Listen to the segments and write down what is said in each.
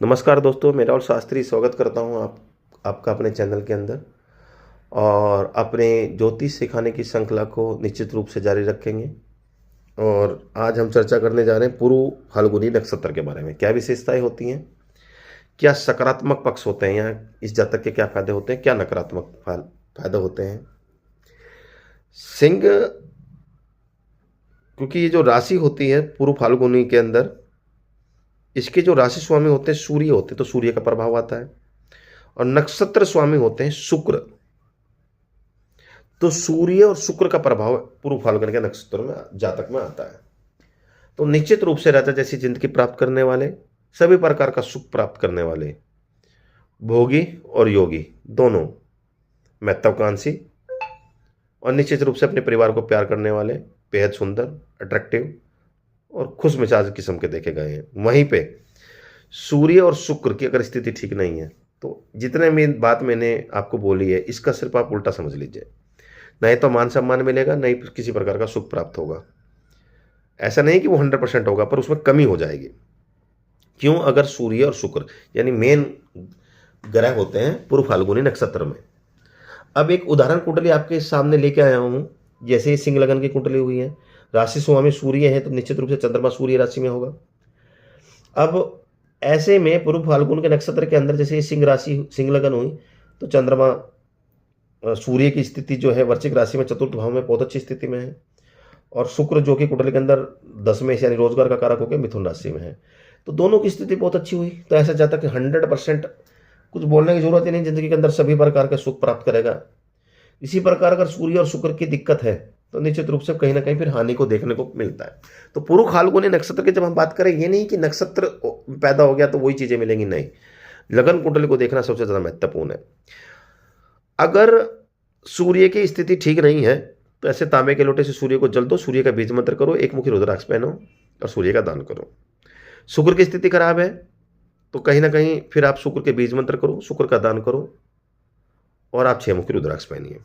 नमस्कार दोस्तों, मैं राहुल शास्त्री स्वागत करता हूं आपका अपने चैनल के अंदर। और अपने ज्योतिष सिखाने की श्रृंखला को निश्चित रूप से जारी रखेंगे। और आज हम चर्चा करने जा रहे हैं पूर्व फाल्गुनी नक्षत्र के बारे में। क्या विशेषताएं होती हैं, क्या सकारात्मक पक्ष होते हैं, यहाँ इस जातक के क्या फायदे होते हैं, क्या नकारात्मक फायदे होते हैं। सिंह, क्योंकि ये जो राशि होती है पूर्व फाल्गुनी के अंदर, इसके जो राशि स्वामी होते हैं सूर्य होते हैं, तो सूर्य का प्रभाव आता है। और नक्षत्र स्वामी होते हैं शुक्र, तो सूर्य और शुक्र का प्रभाव पूर्व फाल्गुन के नक्षत्र में जातक में आता है। तो निश्चित रूप से राजा जैसी जिंदगी प्राप्त करने वाले, सभी प्रकार का सुख प्राप्त करने वाले, भोगी और योगी दोनों, महत्वाकांक्षी और निश्चित रूप से अपने परिवार को प्यार करने वाले, बेहद सुंदर, अट्रैक्टिव और खुश मिजाज किस्म के देखे गए हैं। वहीं पे सूर्य और शुक्र की अगर स्थिति ठीक नहीं है तो जितने में बात मैंने आपको बोली है इसका सिर्फ आप उल्टा समझ लीजिए। नहीं तो मान सम्मान मिलेगा, नहीं किसी प्रकार का सुख प्राप्त होगा। ऐसा नहीं कि वो 100% होगा, पर उसमें कमी हो जाएगी। क्यों? अगर सूर्य और शुक्र यानी मेन ग्रह होते हैं पूर्व फाल्गुनी नक्षत्र में। अब एक उदाहरण कुंडली आपके सामने लेके आया हूं। जैसे सिंह लगन की कुंडली हुई है, राशि स्वामी सूर्य है, तो निश्चित रूप से चंद्रमा सूर्य राशि में होगा। अब ऐसे में पूर्व फाल्गुन के नक्षत्र के अंदर जैसे सिंह राशि, सिंह लगन हुई, तो चंद्रमा सूर्य की स्थिति जो है वृश्चिक राशि में चतुर्थ भाव में बहुत अच्छी स्थिति में है। और शुक्र जो कि कुंडली के अंदर 10वें यानी रोजगार का कारक होकर मिथुन राशि में है, तो दोनों की स्थिति बहुत अच्छी हुई। तो ऐसा जाता कि 100% कुछ बोलने की जरूरत ही नहीं, जिंदगी के अंदर सभी प्रकार का सुख प्राप्त करेगा। इसी प्रकार अगर सूर्य और शुक्र की दिक्कत है तो निश्चित रूप से कहीं ना कहीं फिर हानि को देखने को मिलता है। तो पूर्व फाल्गुनी नक्षत्र की जब हम बात करें, ये नहीं कि नक्षत्र पैदा हो गया तो वही चीजें मिलेंगी, नहीं। लगन कुंडली को देखना सबसे ज्यादा महत्वपूर्ण है। अगर सूर्य की स्थिति ठीक नहीं है तो ऐसे तांबे के लोटे से सूर्य को जल दो, सूर्य का बीज मंत्र करो, एक मुखी रुद्राक्ष पहनो और सूर्य का दान करो। शुक्र की स्थिति खराब है तो कहीं ना कहीं फिर आप शुक्र के बीज मंत्र करो, शुक्र का दान करो और आप 6 मुखी रुद्राक्ष पहनिए,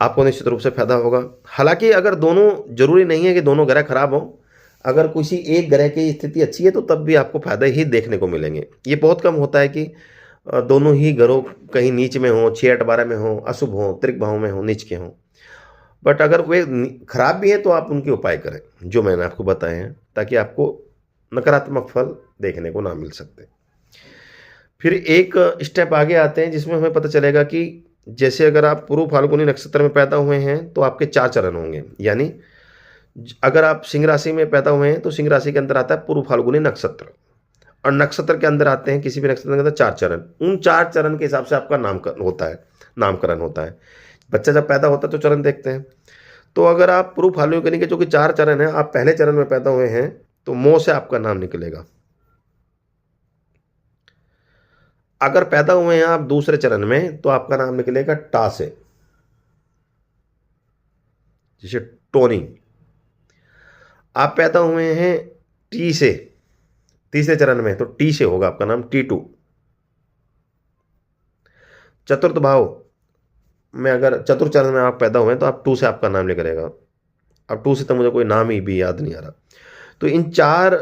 आपको निश्चित रूप से फायदा होगा। हालांकि अगर दोनों, जरूरी नहीं है कि दोनों ग्रह खराब हो, अगर किसी एक ग्रह की स्थिति अच्छी है तो तब भी आपको फायदे ही देखने को मिलेंगे। ये बहुत कम होता है कि दोनों ही ग्रह कहीं नीच में हो, 6, 8, 12 में हो, अशुभ हो, त्रिक भाव में हो, नीच के हो। बट अगर वे खराब भी हैं तो आप उनके उपाय करें जो मैंने आपको बताए हैं, ताकि आपको नकारात्मक फल देखने को ना मिल सकते। फिर एक स्टेप आगे आते हैं जिसमें हमें पता चलेगा कि जैसे अगर आप पूर्व फाल्गुनी नक्षत्र में पैदा हुए हैं तो आपके 4 चरण होंगे। यानी अगर आप सिंह राशि में पैदा हुए हैं तो सिंह राशि के अंदर आता है पूर्व फाल्गुनी नक्षत्र, और नक्षत्र के अंदर आते हैं किसी भी नक्षत्र के अंदर 4 चरण। उन 4 चरण के हिसाब से आपका नामकरण होता है। बच्चा जब पैदा होता है तो चरण देखते हैं। तो अगर आप पूर्व फाल्गुनी के जो कि 4 चरण है, आप पहले चरण में पैदा हुए हैं तो मो से आपका नाम निकलेगा। अगर पैदा हुए हैं आप दूसरे चरण में तो आपका नाम निकलेगा टा से, जैसे टोनी। आप पैदा हुए हैं टी से तीसरे चरण में तो टी से होगा आपका नाम टी2। चतुर्थ भाव में अगर चतुर्थ चरण में आप पैदा हुए हैं तो आप 2 से आपका नाम निकलेगा। अब 2 से तो मुझे कोई नाम ही भी याद नहीं आ रहा। तो इन 4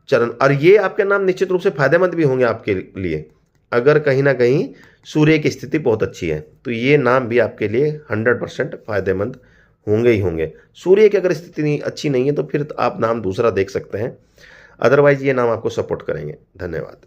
चरण, और ये आपके नाम निश्चित रूप से फायदेमंद भी होंगे आपके लिए। अगर कहीं ना कहीं सूर्य की स्थिति बहुत अच्छी है तो ये नाम भी आपके लिए 100% फायदेमंद होंगे ही होंगे। सूर्य की अगर स्थिति अच्छी नहीं है तो फिर आप नाम दूसरा देख सकते हैं, अदरवाइज ये नाम आपको सपोर्ट करेंगे। धन्यवाद।